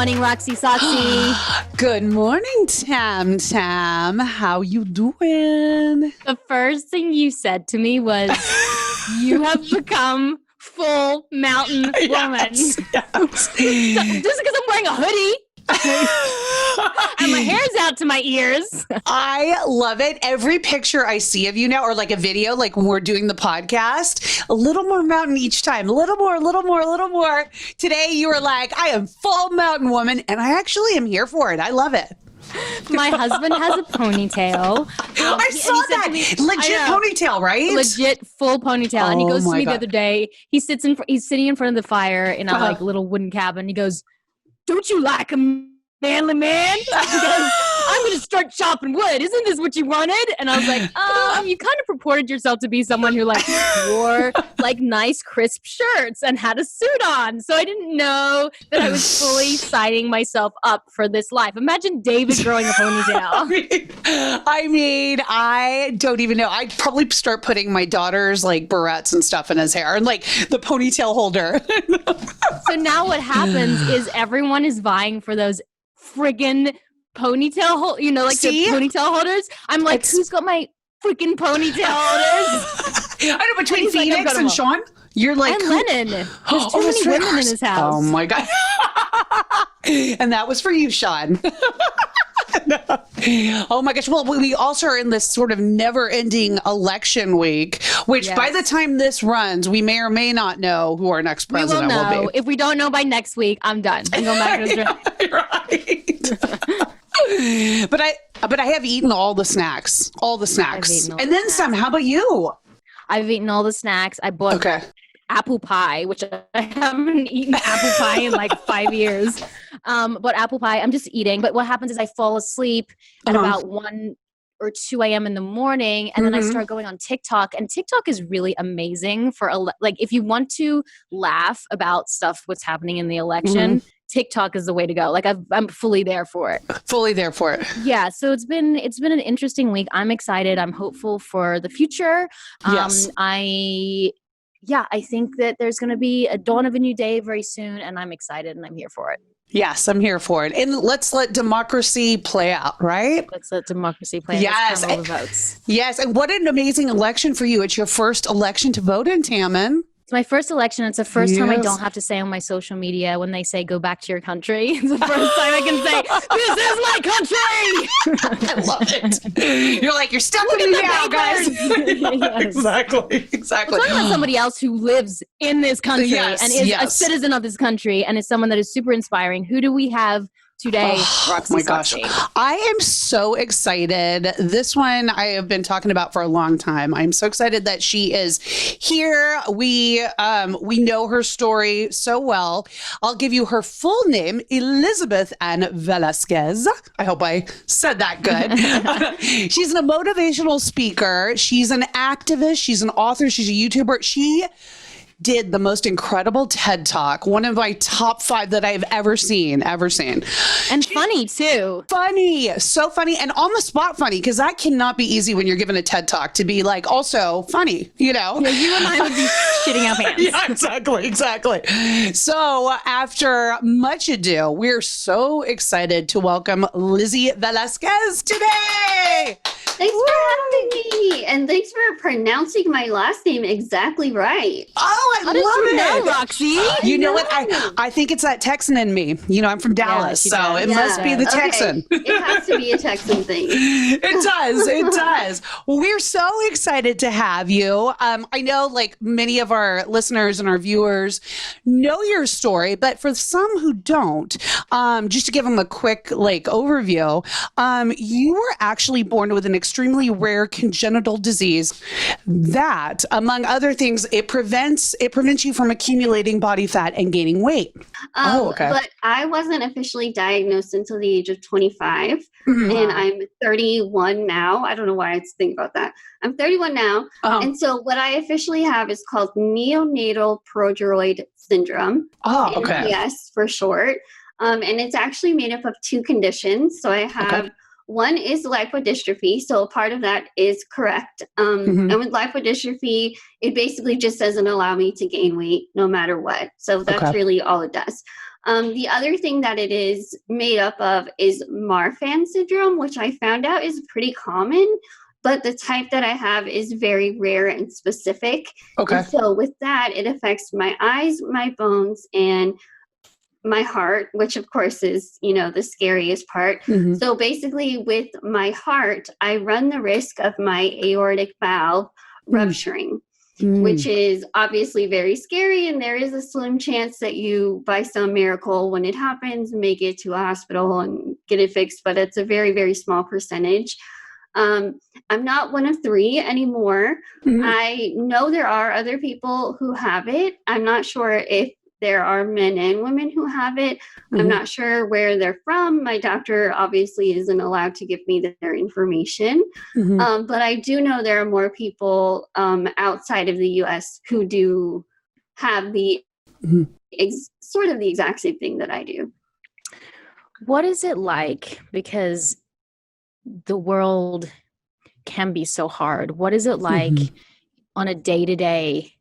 morning, Roxy Soxy. Good morning, Tam Tam. How you doing? The first thing you said to me was, you have become full mountain woman. Yes. Just because I'm wearing a hoodie. And my hair's out to my ears. I love it. Every picture I see of you now, or like a video, like when we're doing the podcast, a little more mountain each time, a little more, a little more, a little more. Today you were like, I am full mountain woman, and I actually am here for it. I love it. My husband has a ponytail. I saw that. Legit ponytail, right? Legit full ponytail. And he goes to me God. the other day. He's sitting in front of the fire in a like little wooden cabin. He goes, "Don't you like a manly man?" He goes, "I'm going to start chopping wood. Isn't this what you wanted?" And I was like, you kind of purported yourself to be someone who like wore like nice crisp shirts and had a suit on. So I didn't know that I was fully signing myself up for this life. Imagine David growing a ponytail. I mean, I don't even know. I'd probably start putting my daughter's like barrettes and stuff in his hair and like the ponytail holder. So now what happens is everyone is vying for those friggin' ponytail, the ponytail holders. I'm like, who's got my freaking ponytail holders? I know, between Phoenix and Sean, you're like, and Lennon. There's too many women in his house. Oh my God. And that was for you, Sean. Oh my gosh. Well, we also are in this sort of never-ending election week, which by the time this runs, we may or may not know who our next president will be. If we don't know by next week, I'm done. I'm going back to the Right. But I have eaten all the snacks. And then some. How about you? I've eaten all the snacks. I bought apple pie, which I haven't eaten apple pie in like 5 years. But apple pie, I'm just eating. But what happens is I fall asleep at about 1 or 2 a.m. in the morning, and then I start going on TikTok. And TikTok is really amazing for like if you want to laugh about stuff what's happening in the election. TikTok is the way to go. Like I'm fully there for it. Yeah. So it's been an interesting week. I'm excited. I'm hopeful for the future. Yes. I think that there's going to be a dawn of a new day very soon, and I'm excited and I'm here for it. Yes, I'm here for it. And let's let democracy play out, right? Let's let democracy play out. Yes. Let's count all the votes. Yes. And what an amazing election for you. It's your first election to vote in, Tammin. It's my first election. It's the first time I don't have to say on my social media when they say go back to your country. It's the first time I can say, this is my country. I love it. You're like, you're stuck with me now, guys. Yes. Exactly. I'm talking about somebody else who lives in this country and is a citizen of this country and is someone that is super inspiring. Who do we have today? Roxy my gosh. Soxy. I am so excited. This one I have been talking about for a long time. I'm so excited that she is here. We know her story so well. I'll give you her full name, Elizabeth Ann Velasquez. I hope I said that good. She's a motivational speaker. She's an activist. She's an author. She's a YouTuber. She did the most incredible TED Talk, one of my top 5 that I've ever seen. And funny too. Funny, so funny, and on the spot funny, because that cannot be easy when you're given a TED Talk to be like also funny, you know? Yeah, you and I would be shitting our pants. Yeah, exactly. So after much ado, we're so excited to welcome Lizzie Velasquez today. Thanks for having me, and thanks for pronouncing my last name exactly right. Oh, I How love did you it. know, Roxy? You know what? I think it's that Texan in me. You know, I'm from Dallas, so it must be the Texan. It has to be a Texan thing. It does. Well, we're so excited to have you. I know like many of our listeners and our viewers know your story, but for some who don't, just to give them a quick like overview, you were actually born with an extremely rare congenital disease that, among other things, it prevents you from accumulating body fat and gaining weight. But I wasn't officially diagnosed until the age of 25, and I'm 31 now. I don't know why I think about that. I'm 31 now, and so what I officially have is called Neonatal Progeroid Syndrome. Oh, okay. Yes, for short. And it's actually made up of 2 conditions. So I have one is lipodystrophy. So part of that is correct. And with lipodystrophy, it basically just doesn't allow me to gain weight no matter what. So that's really all it does. The other thing that it is made up of is Marfan syndrome, which I found out is pretty common, but the type that I have is very rare and specific. Okay. And so with that, it affects my eyes, my bones, and my heart, which of course is, the scariest part. Mm-hmm. So basically with my heart, I run the risk of my aortic valve rupturing, which is obviously very scary. And there is a slim chance that you, by some miracle, when it happens, make it to a hospital and get it fixed. But it's a very, very small percentage. I'm not one of 3 anymore. Mm-hmm. I know there are other people who have it. I'm not sure if there are men and women who have it. Mm-hmm. I'm not sure where they're from. My doctor obviously isn't allowed to give me their information. Mm-hmm. But I do know there are more people outside of the U.S. who do have the sort of the exact same thing that I do. What is it like? Because the world can be so hard. What is it like on a day-to-day?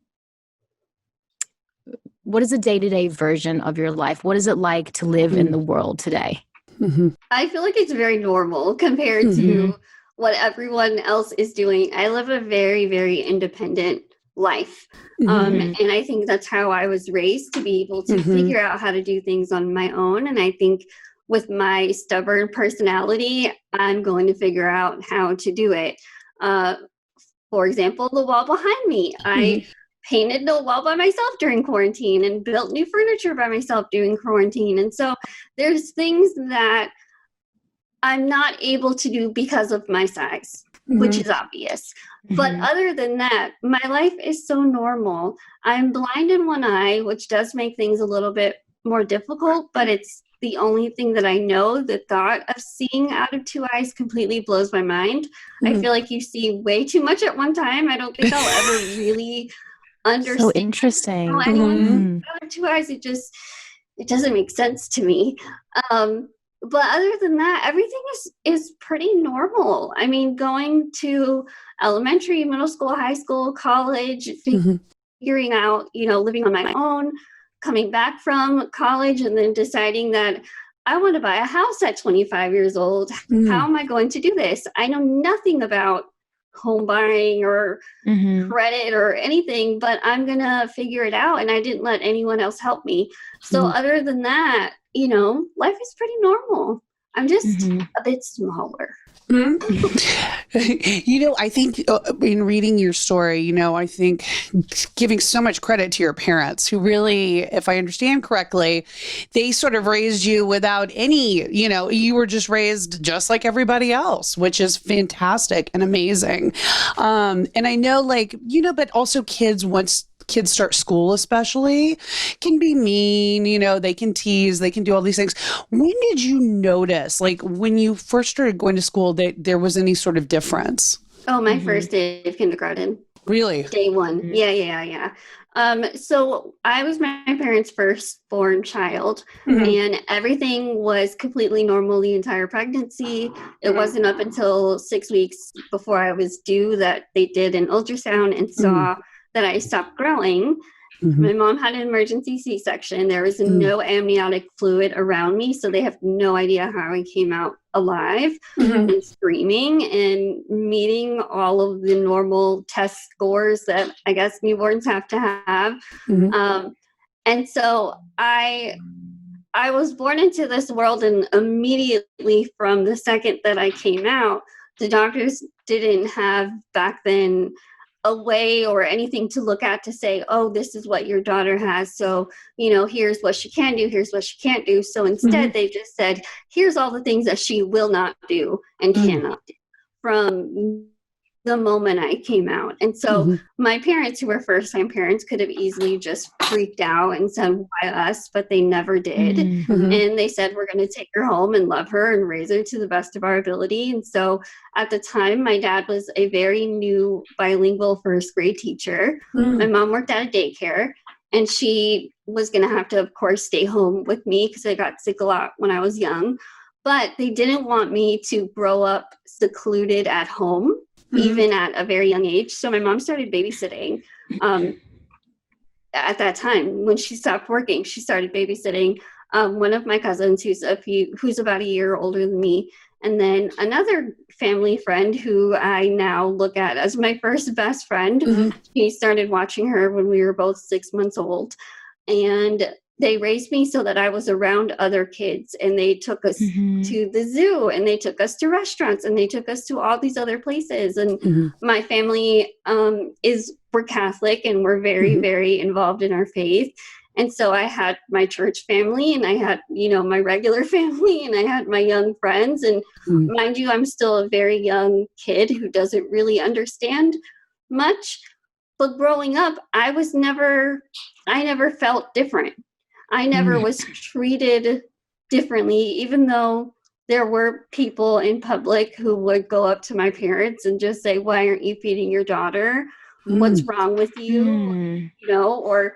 What is a day-to-day version of your life? What is it like to live in the world today? Mm-hmm. I feel like it's very normal compared to what everyone else is doing. I live a very, very independent life. And I think that's how I was raised, to be able to figure out how to do things on my own. And I think with my stubborn personality, I'm going to figure out how to do it. For example, the wall behind me, I painted the wall by myself during quarantine and built new furniture by myself during quarantine. And so there's things that I'm not able to do because of my size, which is obvious. But other than that, my life is so normal. I'm blind in one eye, which does make things a little bit more difficult, but it's the only thing that I know. The thought of seeing out of 2 eyes completely blows my mind. I feel like you see way too much at one time. I don't think I'll ever really understand. So interesting. How anyone out of 2 eyes, it doesn't make sense to me. But other than that, everything is pretty normal. I mean, going to elementary, middle school, high school, college, figuring out, living on my own, coming back from college, and then deciding that I want to buy a house at 25 years old. How am I going to do this? I know nothing about home buying or credit or anything, but I'm going to figure it out. And I didn't let anyone else help me. So other than that, life is pretty normal. I'm just a bit smaller. I think in reading your story, I think giving so much credit to your parents who really, if I understand correctly, they sort of raised you without any, you were just raised just like everybody else, which is fantastic and amazing. And I know but also once kids start school especially, can be mean, they can tease, they can do all these things. When did you notice, when you first started going to school, that there was any sort of difference? Oh, my first day of kindergarten. Really? Day one. Yeah. So I was my parents' firstborn child, and everything was completely normal the entire pregnancy. It wasn't up until 6 weeks before I was due that they did an ultrasound and saw that I stopped growing. My mom had an emergency C-section. There was no amniotic fluid around me, so they have no idea how I came out alive and screaming and meeting all of the normal test scores that I guess newborns have to have. And so I was born into this world, and immediately from the second that I came out, the doctors didn't have back then a way or anything to look at to say, oh, this is what your daughter has. So, here's what she can do. Here's what she can't do. So instead, they just said, here's all the things that she will not do and cannot do from the moment I came out. And so my parents, who were first-time parents, could have easily just freaked out and said, why us? But they never did. And they said, we're going to take her home and love her and raise her to the best of our ability. And so at the time, my dad was a very new bilingual first grade teacher. My mom worked at a daycare, and she was going to have to, of course, stay home with me because I got sick a lot when I was young. But they didn't want me to grow up secluded at home, even at a very young age. So my mom started babysitting. At that time, when she stopped working, she started babysitting one of my cousins who's about a year older than me, and then another family friend who I now look at as my first best friend. Mm-hmm. She started watching her when we were both 6 months old, and they raised me so that I was around other kids, and they took us to the zoo, and they took us to restaurants, and they took us to all these other places. And my family we're Catholic, and we're very, very involved in our faith. And so I had my church family, and I had, my regular family, and I had my young friends. And mind you, I'm still a very young kid who doesn't really understand much. But growing up, I never felt different. I never was treated differently, even though there were people in public who would go up to my parents and just say, "Why aren't you feeding your daughter? What's wrong with you?" Or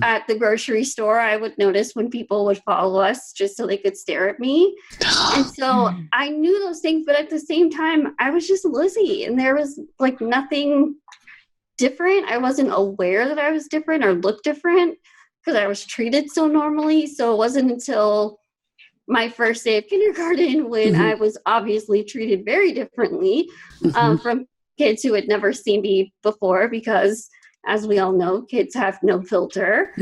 at the grocery store, I would notice when people would follow us just so they could stare at me. And so I knew those things, but at the same time, I was just Lizzie, and there was like nothing different. I wasn't aware that I was different or looked different because I was treated so normally. So it wasn't until my first day of kindergarten when I was obviously treated very differently from kids who had never seen me before, because as we all know, kids have no filter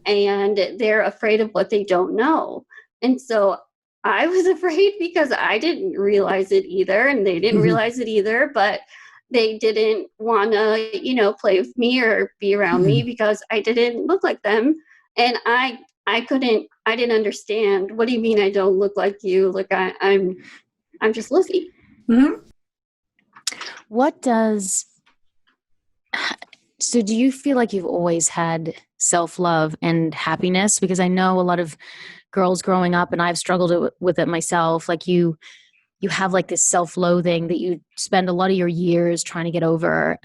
and they're afraid of what they don't know. And so I was afraid because I didn't realize it either, and they didn't realize it either, but they didn't want to, play with me or be around me because I didn't look like them. And I didn't understand. What do you mean I don't look like you? Like I'm just Lizzie. So do you feel like you've always had self-love and happiness? Because I know a lot of girls growing up, and I've struggled with it myself, like you have like this self-loathing that you spend a lot of your years trying to get over.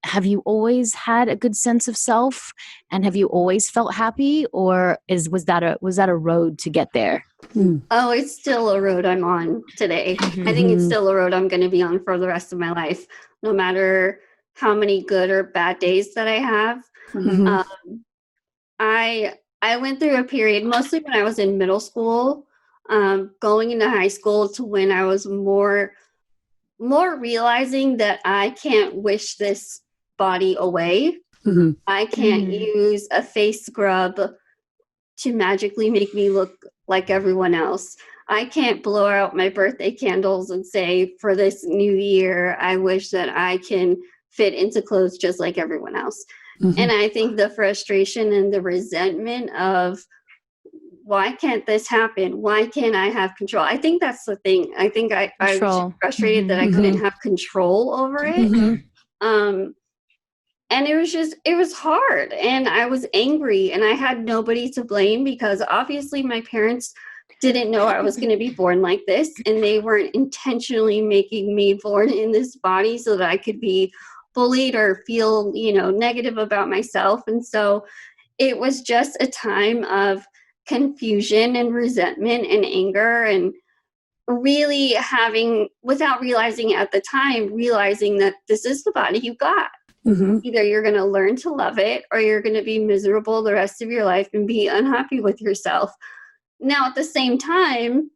Have you always had a good sense of self, and have you always felt happy, or was that a road to get there? Oh, it's still a road I'm on today. I think it's still a road I'm going to be on for the rest of my life, no matter how many good or bad days that I have. I went through a period, mostly when I was in middle school, going into high school, to when I was more realizing that I can't wish this body away. I can't use a face scrub to magically make me look like everyone else. I can't blow out my birthday candles and say, for this new year, I wish that I can fit into clothes just like everyone else. And I think the frustration and the resentment of, why can't this happen? Why can't I have control? I think that's the thing. I think I was frustrated that I couldn't have control over it. And it was hard, and I was angry, and I had nobody to blame, because obviously my parents didn't know I was going to be born like this, and they weren't intentionally making me born in this body so that I could be bullied or feel, negative about myself. And so it was just a time of confusion and resentment and anger, and really without realizing at the time, realizing that this is the body you got. Either you're going to learn to love it, or you're going to be miserable the rest of your life and be unhappy with yourself. Now, at the same time,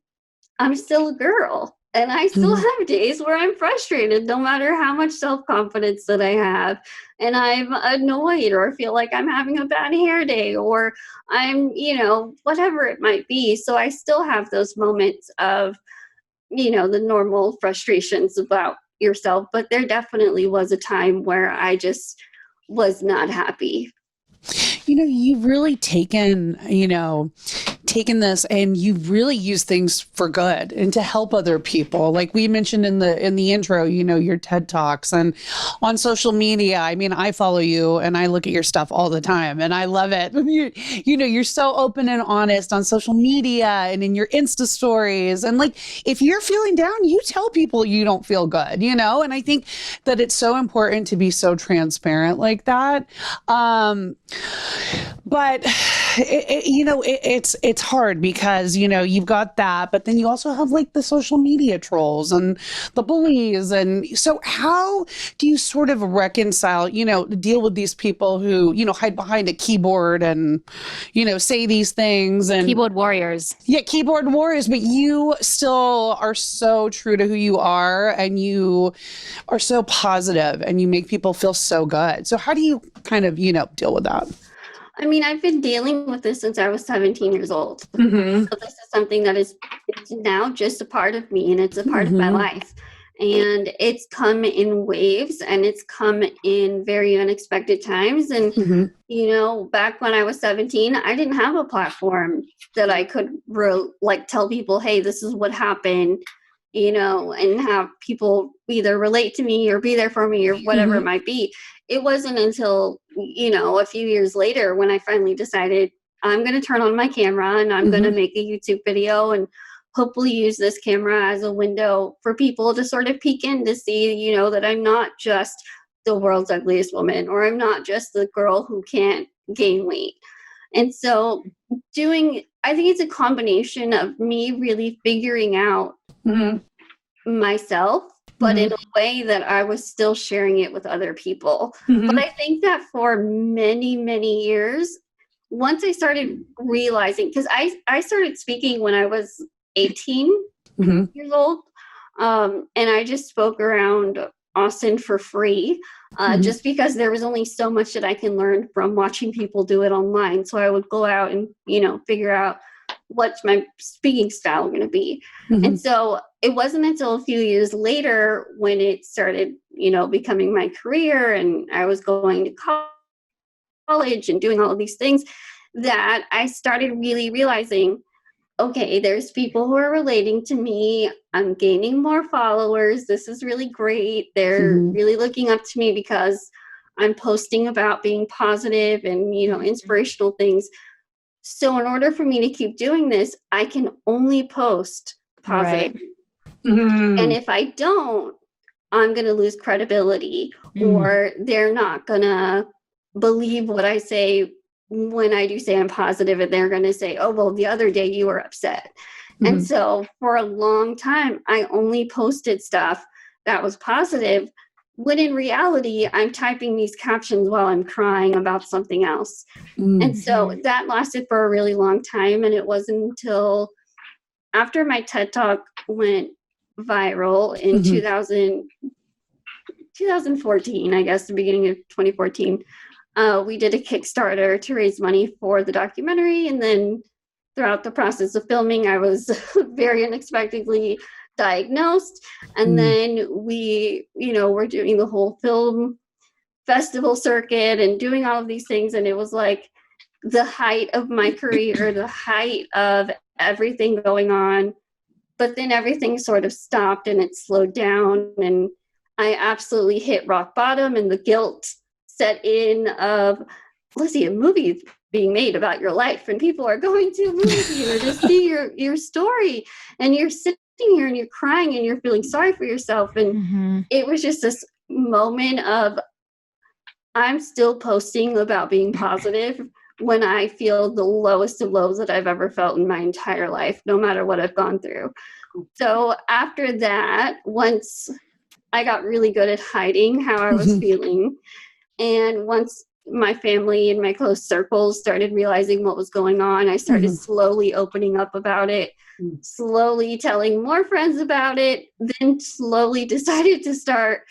I'm still a girl, and I still have days where I'm frustrated, no matter how much self-confidence that I have, and I'm annoyed, or feel like I'm having a bad hair day, or I'm, whatever it might be. So I still have those moments of, the normal frustrations about yourself, but there definitely was a time where I just was not happy. You've really taken this, and you've really used things for good and to help other people. Like we mentioned in the intro, your TED Talks and on social media. I mean, I follow you and I look at your stuff all the time, and I love it. You're so open and honest on social media and in your Insta stories. And like, if you're feeling down, you tell people you don't feel good, and I think that it's so important to be so transparent like that. But it's hard because you've got that, but then you also have like the social media trolls and the bullies, and so how do you sort of reconcile, deal with these people who hide behind a keyboard and say these things, and keyboard warriors. Yeah, keyboard warriors, but you still are so true to who you are, and you are so positive, and you make people feel so good. So how do you kind of deal with that? I mean, I've been dealing with this since I was 17 years old. Mm-hmm. So this is something that it's now just a part of me, and it's a part of my life. And it's come in waves, and it's come in very unexpected times. And, back when I was 17, I didn't have a platform that I could tell people, hey, this is what happened, and have people either relate to me or be there for me or whatever it might be. It wasn't until, a few years later when I finally decided I'm going to turn on my camera and I'm going to make a YouTube video and hopefully use this camera as a window for people to sort of peek in to see, that I'm not just the world's ugliest woman, or I'm not just the girl who can't gain weight. And so I think it's a combination of me really figuring out myself, but in a way that I was still sharing it with other people. But I think that for many, many years, once I started realizing, because I started speaking when I was 18 years old, and I just spoke around Austin for free, just because there was only so much that I can learn from watching people do it online. So I would go out and, figure out what's my speaking style going to be. And so it wasn't until a few years later when it started, becoming my career, and I was going to college and doing all of these things, that I started really realizing, okay, there's people who are relating to me. I'm gaining more followers. This is really great. They're really looking up to me because I'm posting about being positive and, inspirational things. So in order for me to keep doing this, I can only post positive. Right. And if I don't, I'm going to lose credibility, or they're not going to believe what I say when I do say I'm positive, and they're going to say, oh, well, the other day you were upset. And so for a long time, I only posted stuff that was positive, when in reality, I'm typing these captions while I'm crying about something else. And so that lasted for a really long time. And it wasn't until after my TED Talk went viral in 2014, I guess, the beginning of 2014, we did a Kickstarter to raise money for the documentary. And then throughout the process of filming, I was very unexpectedly diagnosed. And then we, were doing the whole film festival circuit and doing all of these things. And it was like the height of my career, the height of everything going on. But then everything sort of stopped and it slowed down. And I absolutely hit rock bottom, and the guilt set in of, Lizzie, a movie being made about your life, and people are going to a movie theater to see your story, and you're sitting here and you're crying and you're feeling sorry for yourself. And it was just this moment of, I'm still posting about being positive when I feel the lowest of lows that I've ever felt in my entire life, no matter what I've gone through. So after that, once I got really good at hiding how I was feeling, and once my family and my close circles started realizing what was going on, I started slowly opening up about it, slowly telling more friends about it, then slowly decided to start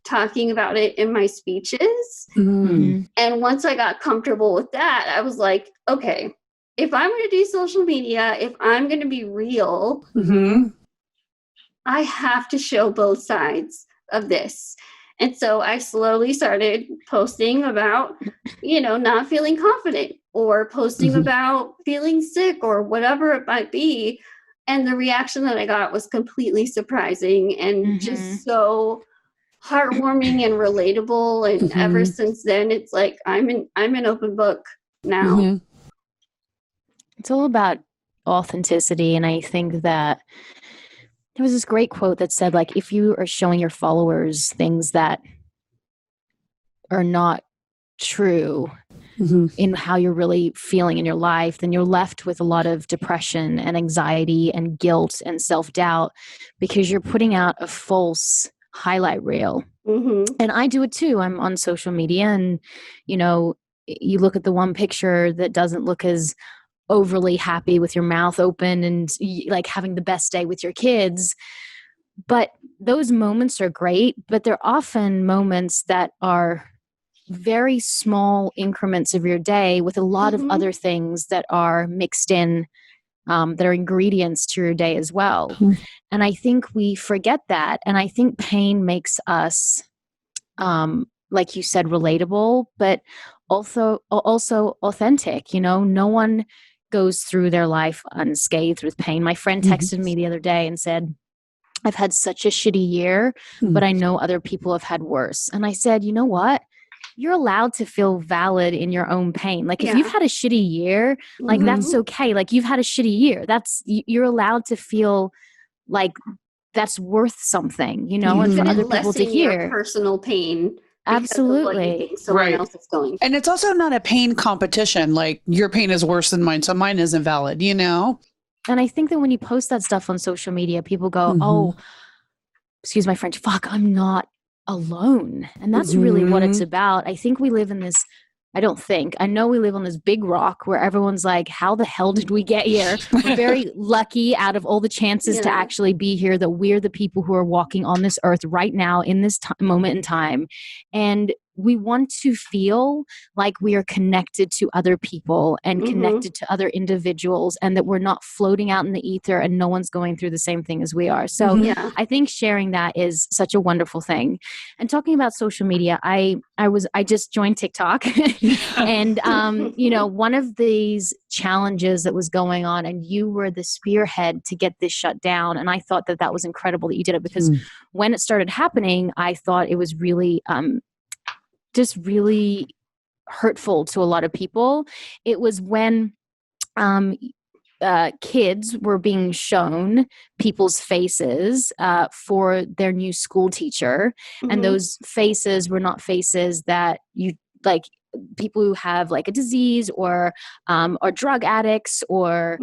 talking about it in my speeches. And once I got comfortable with that, I was like, okay, if I'm going to do social media, if I'm going to be real, I have to show both sides of this. And so I slowly started posting about, not feeling confident, or posting about feeling sick, or whatever it might be. And the reaction that I got was completely surprising and just so heartwarming and relatable. And ever since then, it's like I'm an open book now. It's all about authenticity. And I think that there was this great quote that said, like, if you are showing your followers things that are not true in how you're really feeling in your life, then you're left with a lot of depression and anxiety and guilt and self-doubt because you're putting out a false highlight reel. And I do it too. I'm on social media and, you know, you look at the one picture that doesn't look as overly happy with your mouth open and like having the best day with your kids. But those moments are great, but they're often moments that are very small increments of your day with a lot of other things that are mixed in, that are ingredients to your day as well. And I think we forget that. And I think pain makes us, like you said, relatable, but also authentic. You know, no one goes through their life unscathed with pain. My friend texted me the other day and said, I've had such a shitty year, but I know other people have had worse. And I said, you know what? You're allowed to feel valid in your own pain. Like if you've had a shitty year, like that's okay. Like you've had a shitty year. You're allowed to feel like that's worth something, you know, and for other people to hear. Your personal pain. Absolutely. Someone else is going. And it's also not a pain competition. Like your pain is worse than mine, so mine isn't valid, you know? And I think that when you post that stuff on social media, people go, oh, excuse my French, fuck, I'm not alone. And that's really what it's about. I think we live in this, I know we live on this big rock where everyone's like, how the hell did we get here? We're very lucky out of all the chances to actually be here, that we're the people who are walking on this earth right now in this moment in time. And we want to feel like we are connected to other people and connected to other individuals, and that we're not floating out in the ether and no one's going through the same thing as we are. So I think sharing that is such a wonderful thing. And talking about social media, I just joined TikTok and, you know, one of these challenges that was going on, and you were the spearhead to get this shut down. And I thought that was incredible that you did it, because when it started happening, I thought it was really, just really hurtful to a lot of people. It was when kids were being shown people's faces for their new school teacher. And those faces were not faces that you like, people who have like a disease or drug addicts or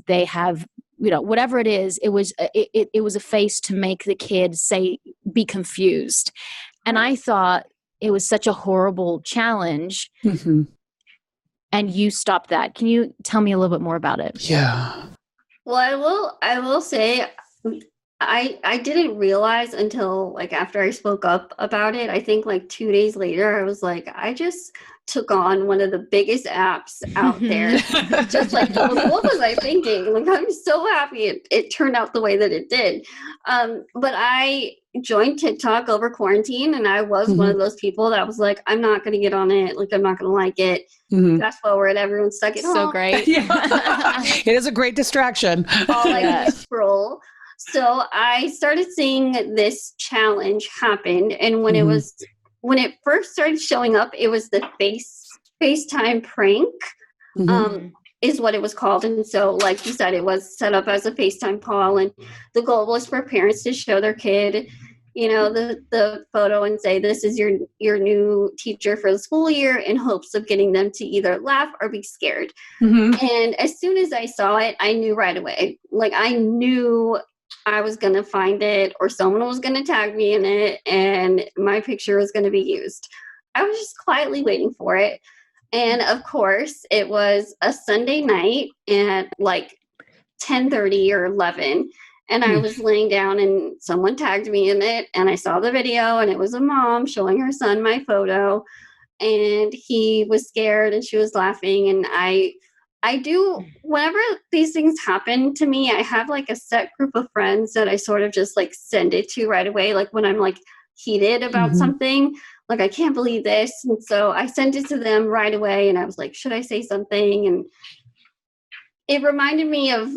they have, you know, whatever it is, it was a face to make the kid be confused. And I thought, it was such a horrible challenge. And you stopped that. Can you tell me a little bit more about it? Yeah. Well, I will say I didn't realize until like after I spoke up about it. I think like 2 days later, I was like, I just took on one of the biggest apps out there. Just like, what was I thinking? Like, I'm so happy it turned out the way that it did. But I joined TikTok over quarantine, and I was one of those people that was like, I'm not going to get on it. Like, I'm not going to like it. Fast forward, everyone's stuck at home. So great. It is a great distraction. All I do is scroll. So I started seeing this challenge happen. And when it first started showing up, it was the FaceTime prank, is what it was called. And so, like you said, it was set up as a FaceTime call. And the goal was for parents to show their kid, you know, the photo and say, this is your new teacher for the school year, in hopes of getting them to either laugh or be scared. And as soon as I saw it, I knew right away. Like, I knew I was going to find it, or someone was going to tag me in it, and my picture was going to be used. I was just quietly waiting for it. And of course, it was a Sunday night at like 10:30 or 11. And I was laying down and someone tagged me in it, and I saw the video, and it was a mom showing her son my photo, and he was scared and she was laughing. And I do, whenever these things happen to me, I have like a set group of friends that I sort of just like send it to right away. Like when I'm like heated about something, like, I can't believe this. And so I sent it to them right away, and I was like, should I say something? And it reminded me of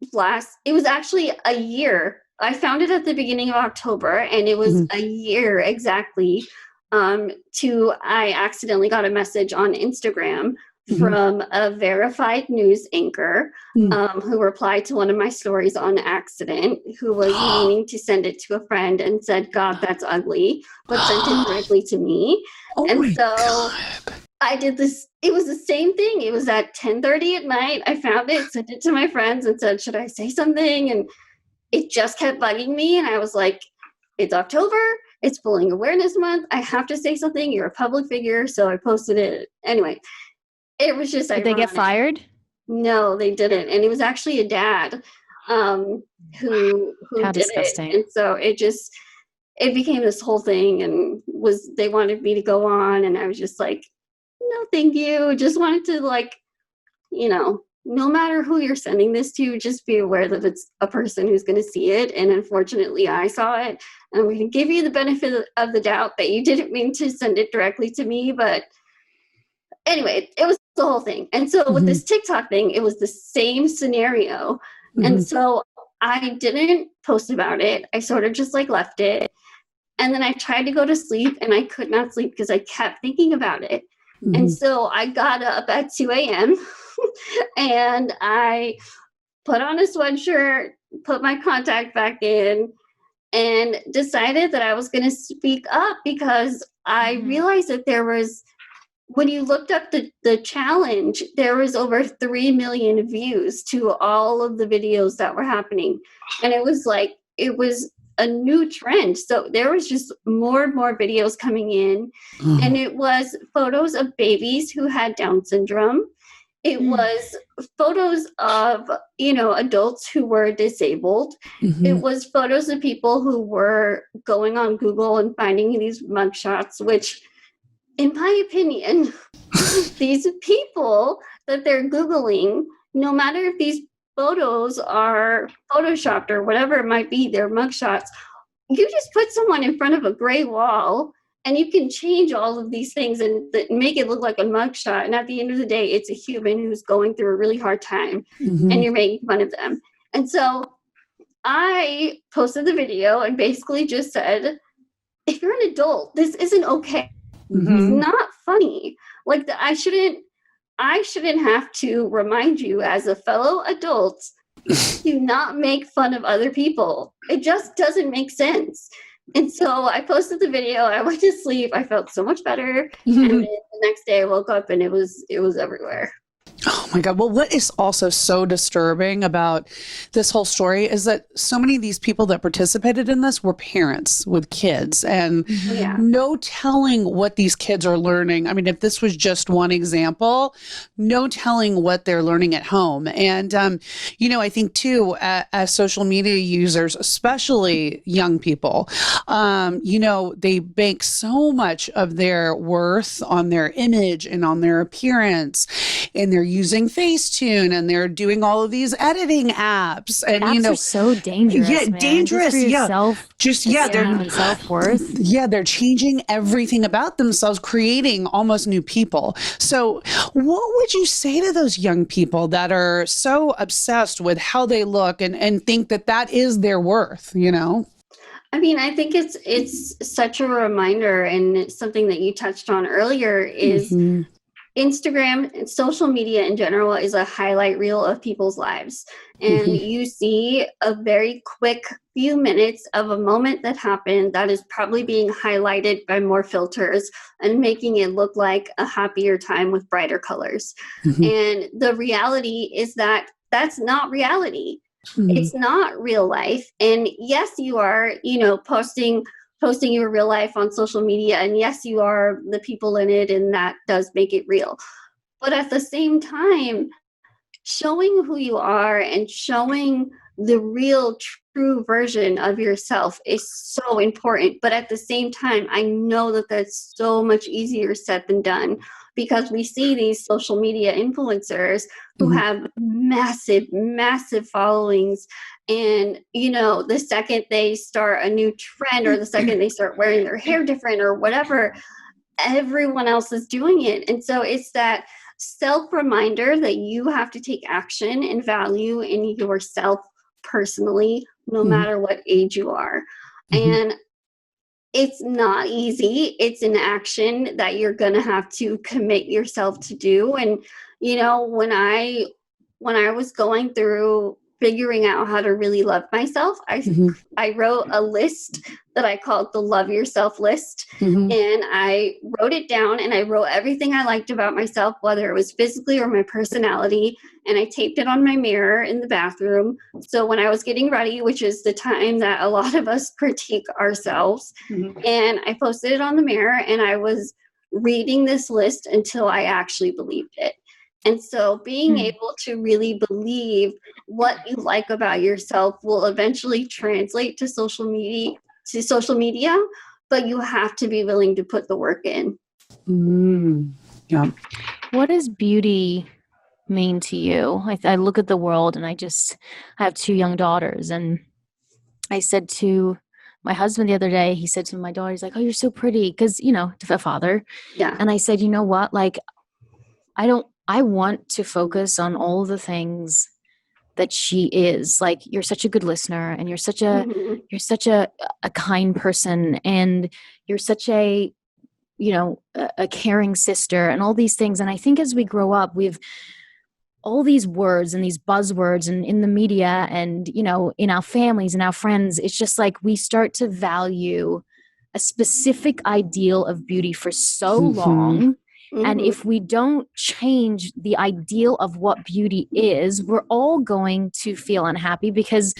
it was actually a year. I found it at the beginning of October, and it was a year exactly I accidentally got a message on Instagram from a verified news anchor who replied to one of my stories on accident, who was meaning to send it to a friend and said, God, that's ugly, but sent it directly to me. And so I did this. It was the same thing. It was at 10:30 at night. I found it, sent it to my friends and said, should I say something? And it just kept bugging me. And I was like, it's October. It's Bullying Awareness Month. I have to say something. You're a public figure. So I posted it. Anyway, it was just Did they get fired? No, they didn't. And it was actually a dad who How did disgusting. it. And so it became this whole thing, and they wanted me to go on. And I was just like, no, thank you. Just wanted to, like, no matter who you're sending this to, just be aware that it's a person who's going to see it. And unfortunately, I saw it. And I'm going to give you the benefit of the doubt that you didn't mean to send it directly to me. But anyway, it was the whole thing. And so with this TikTok thing, it was the same scenario. And so I didn't post about it. I sort of just like left it. And then I tried to go to sleep and I could not sleep because I kept thinking about it. And so I got up at 2 a.m. and I put on a sweatshirt, put my contact back in, and decided that I was going to speak up because I realized that when you looked up the challenge, there was over 3 million views to all of the videos that were happening. And it was a new trend. So there was just more and more videos coming in. And it was photos of babies who had Down syndrome. It was photos of, adults who were disabled. It was photos of people who were going on Google and finding these mugshots, which, in my opinion, these people that they're Googling, no matter if these photos are photoshopped or whatever it might be, they're mugshots, you just put someone in front of a gray wall and you can change all of these things and make it look like a mugshot. And at the end of the day, it's a human who's going through a really hard time and you're making fun of them. And so I posted the video and basically just said, if you're an adult, this isn't okay. It's not funny. Like, I shouldn't have to remind you as a fellow adult to not make fun of other people. It just doesn't make sense. And so I posted the video. I went to sleep. I felt so much better. And then the next day I woke up and it was everywhere. Oh my God. Well, what is also so disturbing about this whole story is that so many of these people that participated in this were parents with kids and no telling what these kids are learning. I mean, if this was just one example, no telling what they're learning at home. And, I think too, as social media users, especially young people, they bank so much of their worth on their image and on their appearance, and they're using Facetune and they're doing all of these editing apps. And apps are so dangerous. Yeah, man. dangerous. They're self-worth. Yeah, they're changing everything about themselves, creating almost new people. So what would you say to those young people that are so obsessed with how they look and think that is their worth, I mean, I think it's such a reminder, and it's something that you touched on earlier is Instagram and social media in general is a highlight reel of people's lives. And you see a very quick few minutes of a moment that happened that is probably being highlighted by more filters and making it look like a happier time with brighter colors. And the reality is that that's not reality. It's not real life. And yes, you are, posting your real life on social media. And yes, you are the people in it, and that does make it real. But at the same time, showing who you are and showing the real, true version of yourself is so important. But at the same time, I know that that's so much easier said than done, because we see these social media influencers who have massive, massive followings. And, the second they start a new trend or the second they start wearing their hair different or whatever, everyone else is doing it. And so it's that self-reminder that you have to take action and value in yourself personally, no matter what age you are. And it's not easy. It's an action that you're going to have to commit yourself to do. And, you know, when I was going through figuring out how to really love myself, I wrote a list that I called the Love Yourself list. And I wrote it down, and I wrote everything I liked about myself, whether it was physically or my personality. And I taped it on my mirror in the bathroom. So when I was getting ready, which is the time that a lot of us critique ourselves, and I posted it on the mirror, and I was reading this list until I actually believed it. And so being able to really believe what you like about yourself will eventually translate to social media, but you have to be willing to put the work in. Yeah. What does beauty mean to you? I look at the world, and I have 2 young daughters, and I said to my husband the other day, he said to my daughter, he's like, "Oh, you're so pretty." 'Cause, you know, to a father. Yeah. And I said, you know what? Like, I want to focus on all the things that she is. Like, you're such a good listener, and you're such a kind person, and you're such a, you know, a caring sister, and all these things. And I think as we grow up, we've all these words and these buzzwords, and in the media, and, you know, in our families and our friends, it's just like we start to value a specific ideal of beauty for so long. And if we don't change the ideal of what beauty is, we're all going to feel unhappy, because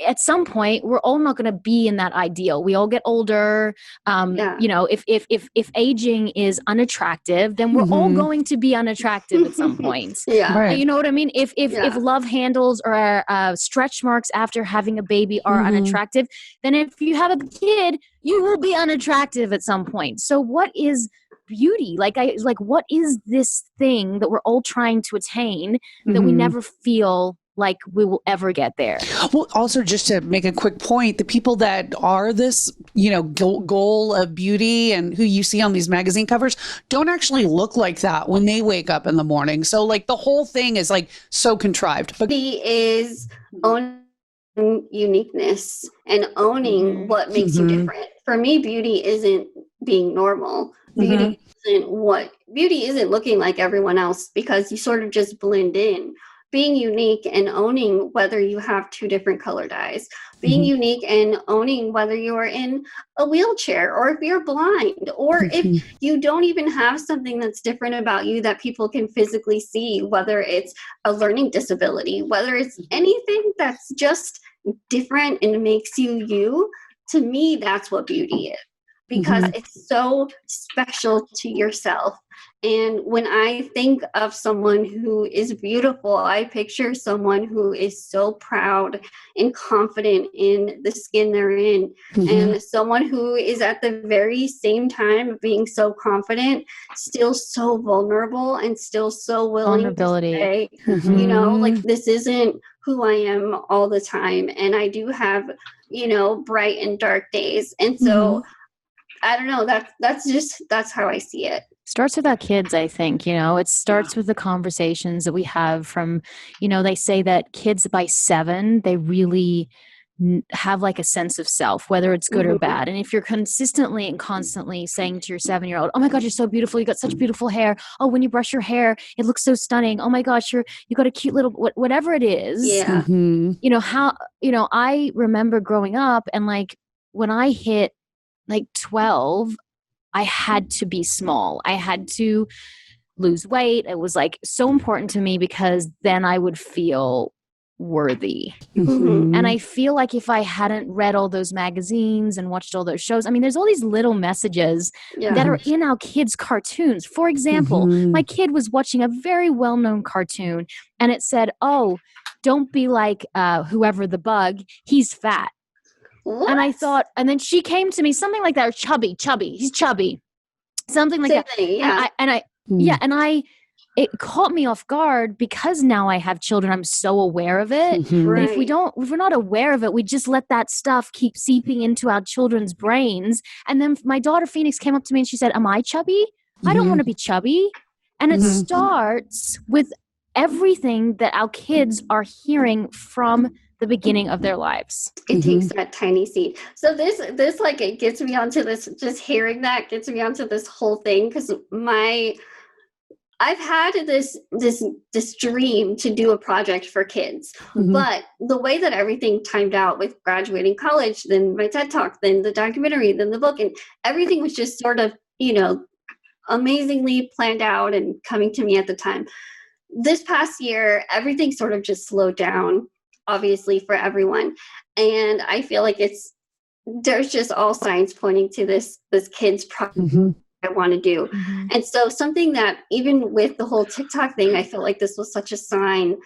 at some point we're all not going to be in that ideal. We all get older. You know, if aging is unattractive, then we're all going to be unattractive at some point. Right. You know what I mean? If love handles or stretch marks after having a baby are unattractive, then if you have a kid, you will be unattractive at some point. So what is beauty? Like what is this thing that we're all trying to attain that we never feel like we will ever get there? Well, also, just to make a quick point, the people that are this, you know, goal of beauty and who you see on these magazine covers don't actually look like that when they wake up in the morning. So like the whole thing is like so contrived. But beauty is owning uniqueness and owning what makes you different. For me, beauty isn't being normal. Beauty isn't looking like everyone else, because you sort of just blend in. Being unique and owning whether you have 2 different colored eyes, being unique and owning whether you're in a wheelchair, or if you're blind, or if you don't even have something that's different about you that people can physically see, whether it's a learning disability, whether it's anything that's just different and makes you. To me, that's what beauty is, because it's so special to yourself. And when I think of someone who is beautiful, I picture someone who is so proud and confident in the skin they're in, and someone who is at the very same time of being so confident, still so vulnerable, and still so willing to say, you know, like, this isn't who I am all the time. And I do have, you know, bright and dark days. And so I don't know, that's how I see it. Starts with our kids, I think. You know, it starts with the conversations that we have from, you know, they say that kids by 7, they really have like a sense of self, whether it's good or bad. And if you're consistently and constantly saying to your 7-year-old, "Oh my God, you're so beautiful. You got such beautiful hair. Oh, when you brush your hair, it looks so stunning. Oh my gosh, you got a cute little," whatever it is. Yeah. You know, I remember growing up, and like when I hit like 12, I had to be small. I had to lose weight. It was like so important to me, because then I would feel worthy. And I feel like if I hadn't read all those magazines and watched all those shows, I mean, there's all these little messages that are in our kids' cartoons. For example, my kid was watching a very well-known cartoon, and it said, "Oh, don't be like whoever the bug, he's fat." What? And I thought, and then she came to me, something like that, or chubby, he's chubby, something like that. It caught me off guard, because now I have children. I'm so aware of it. But if we're not aware of it, we just let that stuff keep seeping into our children's brains. And then my daughter Phoenix came up to me and she said, "Am I chubby? I don't want to be chubby." And it starts with everything that our kids are hearing from the beginning of their lives. It takes that tiny seed. So this like, it gets me onto this, just hearing that gets me onto this whole thing. Because I've had this dream to do a project for kids, but the way that everything timed out with graduating college, then my TED Talk, then the documentary, then the book, and everything was just sort of, amazingly planned out and coming to me at the time. This past year, everything sort of just slowed down, obviously, for everyone. And I feel like there's just all signs pointing to this kids project I want to do. And so something that, even with the whole TikTok thing, I felt like this was such a sign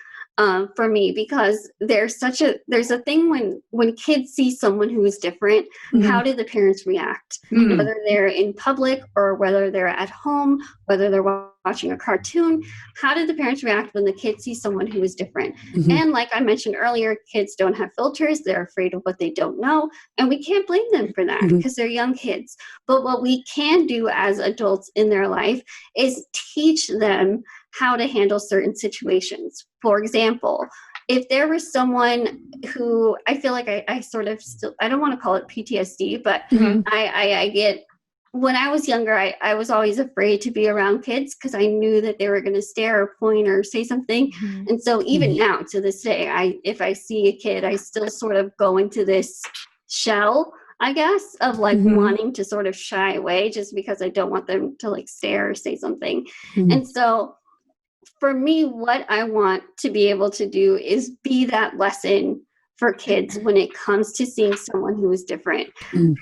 for me, because there's a thing when kids see someone who is different, how do the parents react? Whether they're in public or whether they're at home, whether they're watching a cartoon, how do the parents react when the kids see someone who is different? And like I mentioned earlier, kids don't have filters. They're afraid of what they don't know. And we can't blame them for that because they're young kids. But what we can do as adults in their life is teach them how to handle certain situations. For example, if there was someone who, I feel like I sort of still, I don't want to call it PTSD, but I get, when I was younger, I was always afraid to be around kids because I knew that they were going to stare or point or say something. And so even now, to this day, if I see a kid, I still sort of go into this shell, I guess, of like wanting to sort of shy away just because I don't want them to like stare or say something. And so for me, what I want to be able to do is be that lesson for kids when it comes to seeing someone who is different.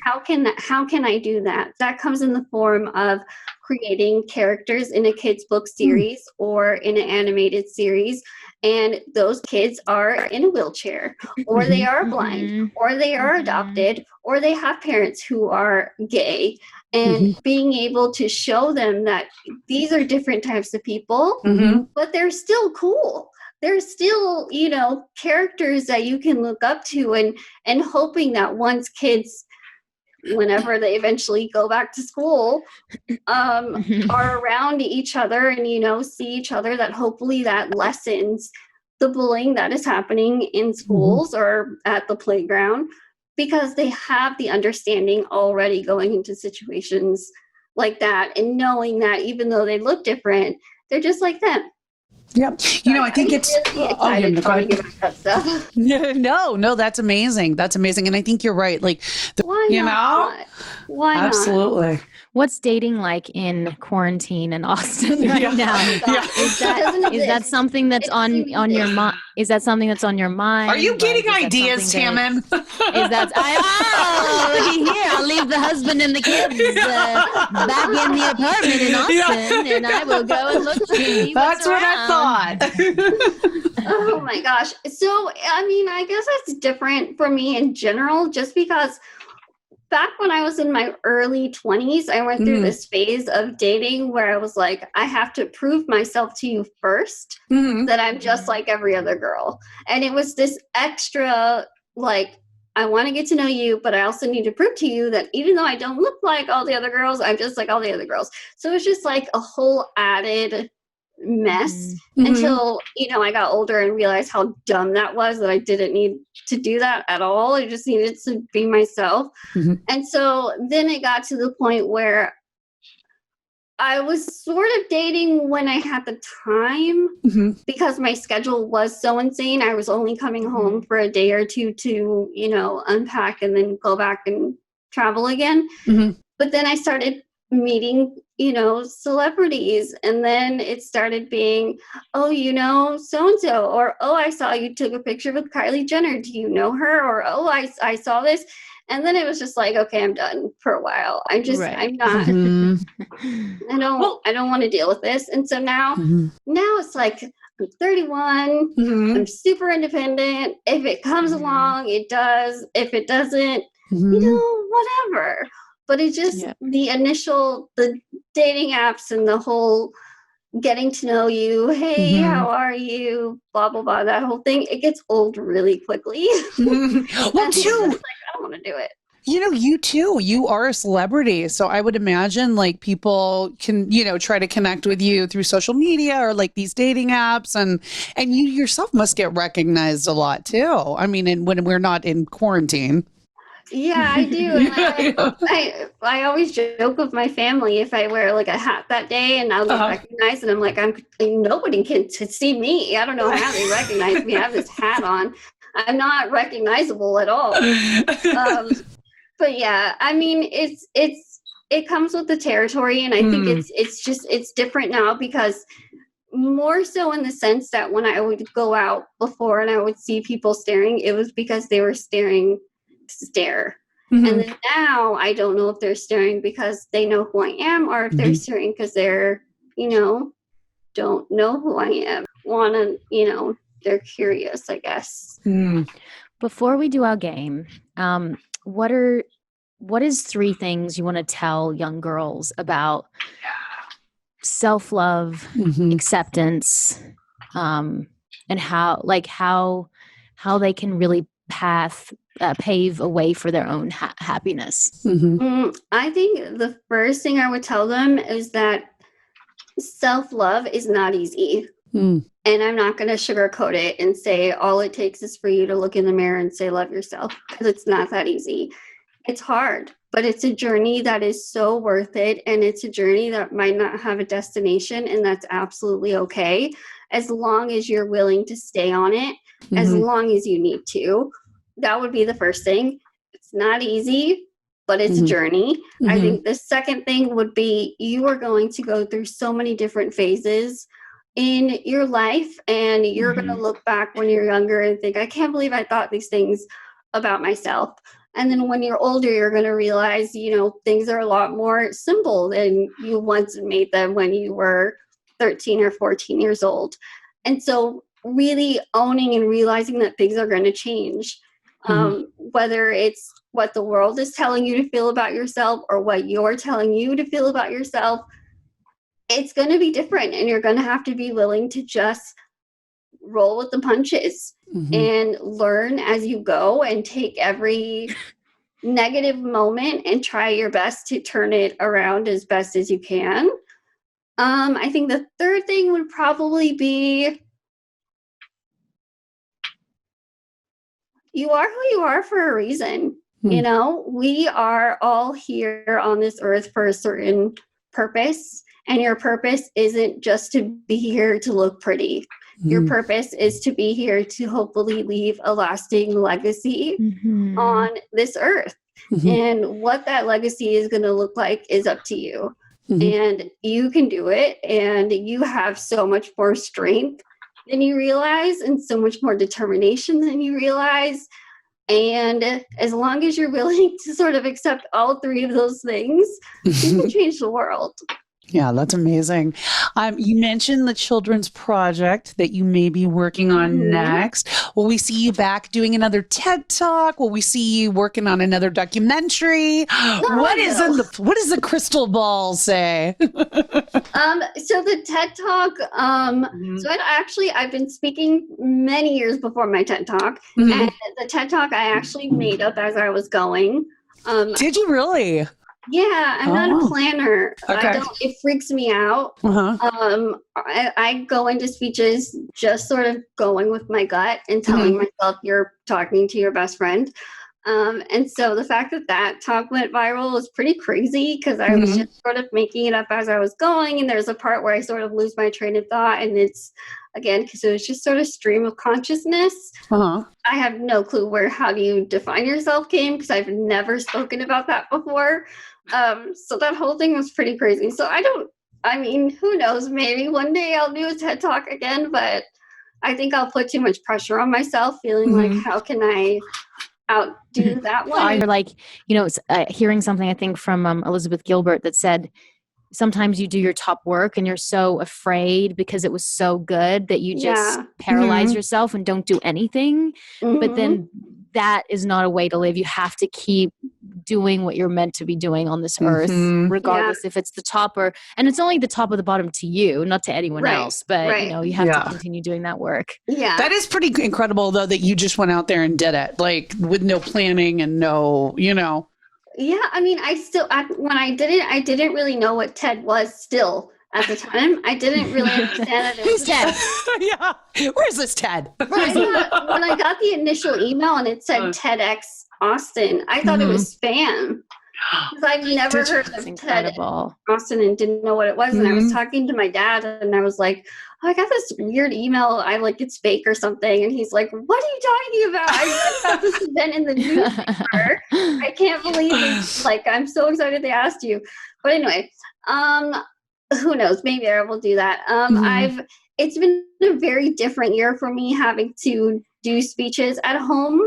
How can I do that? That comes in the form of creating characters in a kids book series or in an animated series, and those kids are in a wheelchair, or they are blind, or they are adopted, or they have parents who are gay, and being able to show them that these are different types of people, but they're still cool. There's still, characters that you can look up to, and hoping that once kids, whenever they eventually go back to school, are around each other and, see each other, that hopefully that lessens the bullying that is happening in schools or at the playground, because they have the understanding already going into situations like that, and knowing that even though they look different, they're just like them. Yep. I think it's really excited about that stuff. No, that's amazing. That's amazing. And I think you're right. Like, why not? Why not? Absolutely. What's dating like in quarantine in Austin right now? Is that something that's on your mind? Is that something that's on your mind? Are you getting ideas, Tammin? Is that looky here? I'll leave the husband and the kids back in the apartment in Austin, and I will go and look to see That's what around. I thought. Oh my gosh. So, I guess that's different for me in general, just because back when I was in my early 20s, I went through this phase of dating where I was like, I have to prove myself to you first, that I'm just like every other girl. And it was this extra, like, I want to get to know you, but I also need to prove to you that even though I don't look like all the other girls, I'm just like all the other girls. So it's just like a whole added mess until I got older and realized how dumb that was, that I didn't need to do that at all. I just needed to be myself. And so then it got to the point where I was sort of dating when I had the time, because my schedule was so insane. I was only coming home for a day or two to unpack and then go back and travel again. But then I started meeting celebrities, and then it started being, so-and-so, or I saw you took a picture with Kylie Jenner, do you know her? Or I saw this. And then it was just like, okay, I'm done for a while. I'm not I don't want to deal with this. And so now it's like, I'm 31, I'm super independent. If it comes along, it does. If it doesn't, whatever. But it's just the dating apps and the whole getting to know you. Hey, how are you? Blah, blah, blah. That whole thing, it gets old really quickly. Well, too. I don't want to do it. You too, you are a celebrity. So I would imagine like people can, try to connect with you through social media or like these dating apps, and you yourself must get recognized a lot too. I mean, and when we're not in quarantine. Yeah, I do. And I always joke with my family if I wear like a hat that day and I'll get recognized, and I'm like, nobody can see me. I don't know how they recognize me. I have this hat on. I'm not recognizable at all. But yeah, I mean, it comes with the territory, and I think it's different now, because more so in the sense that when I would go out before and I would see people staring, it was because they were staring to stare. And then now I don't know if they're staring because they know who I am, or if they're staring because they're, don't know who I am. They're curious, I guess. Before we do our game, what is 3 things you want to tell young girls about self-love, acceptance, and how they can really pave a way for their own happiness? I think the first thing I would tell them is that self-love is not easy. And I'm not going to sugarcoat it and say all it takes is for you to look in the mirror and say love yourself, because it's not that easy. It's hard, but it's a journey that is so worth it. And it's a journey that might not have a destination, and that's absolutely okay, as long as you're willing to stay on it, as long as you need to. That would be the first thing. It's not easy, but it's a journey. I think the second thing would be, you are going to go through so many different phases in your life, and you're going to look back when you're younger and think, I can't believe I thought these things about myself. And then when you're older, you're going to realize, things are a lot more simple than you once made them when you were 13 or 14 years old. And so really owning and realizing that things are going to change, whether it's what the world is telling you to feel about yourself or what you're telling you to feel about yourself, it's going to be different, and you're going to have to be willing to just roll with the punches and learn as you go, and take every negative moment and try your best to turn it around as best as you can. I think the third thing would probably be, you are who you are for a reason. We are all here on this earth for a certain purpose, and your purpose isn't just to be here to look pretty. Your purpose is to be here to hopefully leave a lasting legacy on this earth. And what that legacy is going to look like is up to you. And you can do it. And you have so much more strength than you realize, and so much more determination than you realize. And as long as you're willing to sort of accept all 3 of those things, you can change the world. Yeah, that's amazing. You mentioned the children's project that you may be working on next. Will we see you back doing another TED Talk? Will we see you working on another documentary? What does the crystal ball say? So the TED Talk, I've been speaking many years before my TED Talk. And the TED Talk I actually made up as I was going. Did you really? Yeah, I'm not a planner. Okay. It freaks me out. I go into speeches just sort of going with my gut and telling myself you're talking to your best friend. And so the fact that talk went viral was pretty crazy, because I was just sort of making it up as I was going. And there's a part where I sort of lose my train of thought. And it's, again, because it was just sort of stream of consciousness. I have no clue how do you define yourself came, because I've never spoken about that before. So that whole thing was pretty crazy. So who knows, maybe one day I'll do a TED Talk again, but I think I'll put too much pressure on myself, feeling like, how can I outdo that one? Hearing something, I think, from Elizabeth Gilbert that said, sometimes you do your top work and you're so afraid because it was so good that you just paralyze yourself and don't do anything. But then that is not a way to live. You have to keep doing what you're meant to be doing on this earth, regardless if it's the top and it's only the top or the bottom to you, not to anyone else. But you have to continue doing that work. Yeah. That is pretty incredible, though, that you just went out there and did it, like with no planning and no, Yeah, I mean, when I didn't really know what TED was still at the time. I didn't really understand that it was TED. Yeah. Where's this TED? When I got the initial email and it said TEDx Austin, I thought it was spam. Because I've never heard of TED Austin and didn't know what it was. And I was talking to my dad and I was like, oh, I got this weird email. I like it's fake or something. And he's like, what are you talking about? I thought this event in the newspaper. I can't believe it. Like, I'm so excited they asked you. But anyway, who knows? Maybe I will do that. It's been a very different year for me having to do speeches at home.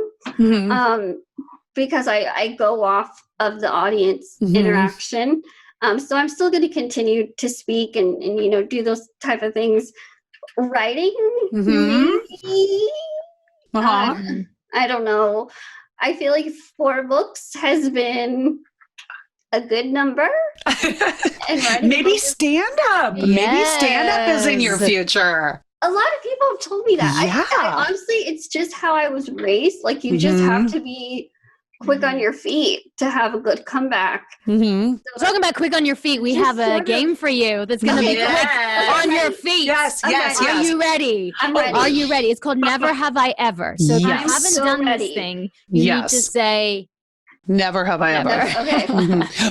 Because I go off of the audience interaction. So I'm still going to continue to speak and do those type of things. Writing, maybe. I don't know. I feel like 4 books has been a good number. And maybe stand up. Yes. Maybe stand up is in your future. A lot of people have told me that. Yeah. I honestly, it's just how I was raised. Like, you just have to be quick on your feet to have a good comeback. So talking about quick on your feet, we have a game for you that's going to be quick on your feet. Yes. Are you ready? I'm ready. Are you ready? It's called Never Have I Ever. So if you haven't done this thing, you need to say... Never have I ever. Okay.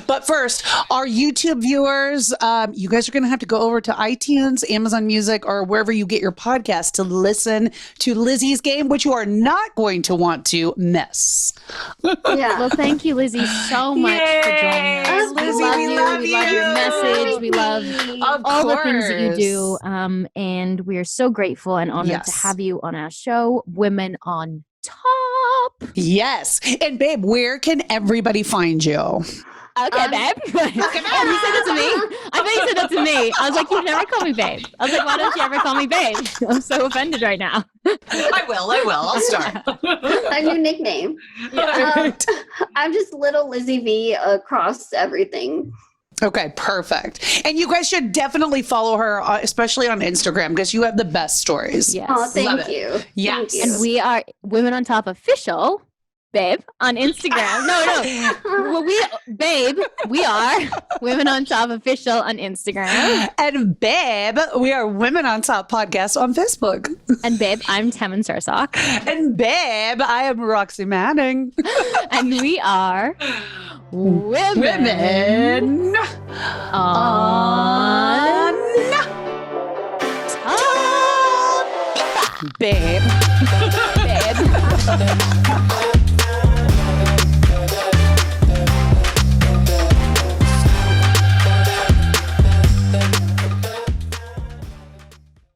But first, our YouTube viewers, you guys are going to have to go over to iTunes, Amazon Music, or wherever you get your podcast to listen to Lizzie's game, which you are not going to want to miss. Yeah. Well, thank you, Lizzie, so much for joining us. Lizzie, we love you. We love your message. We love all the things that you do. And we are so grateful and honored to have you on our show, Women on Top. Yes. And babe, where can everybody find you? Okay, babe. You said that to me. I thought you said that to me. I was like, you've never called me babe. I was like, why don't you ever call me babe? I'm so offended right now. I will. I'll start. A new nickname. I'm just little Lizzie V across everything. Okay, perfect. And you guys should definitely follow her, especially on Instagram, because you have the best stories. Yes. Oh, thank you. Yes. Thank you. And we are Women on Top Official, babe, on Instagram. No. Well, we are Women on Top Official on Instagram. And babe, we are Women on Top Podcast on Facebook. And babe, I'm Temin Sursock. And babe, I am Roxy Manning. And we are Women on Top. Babe. Babe.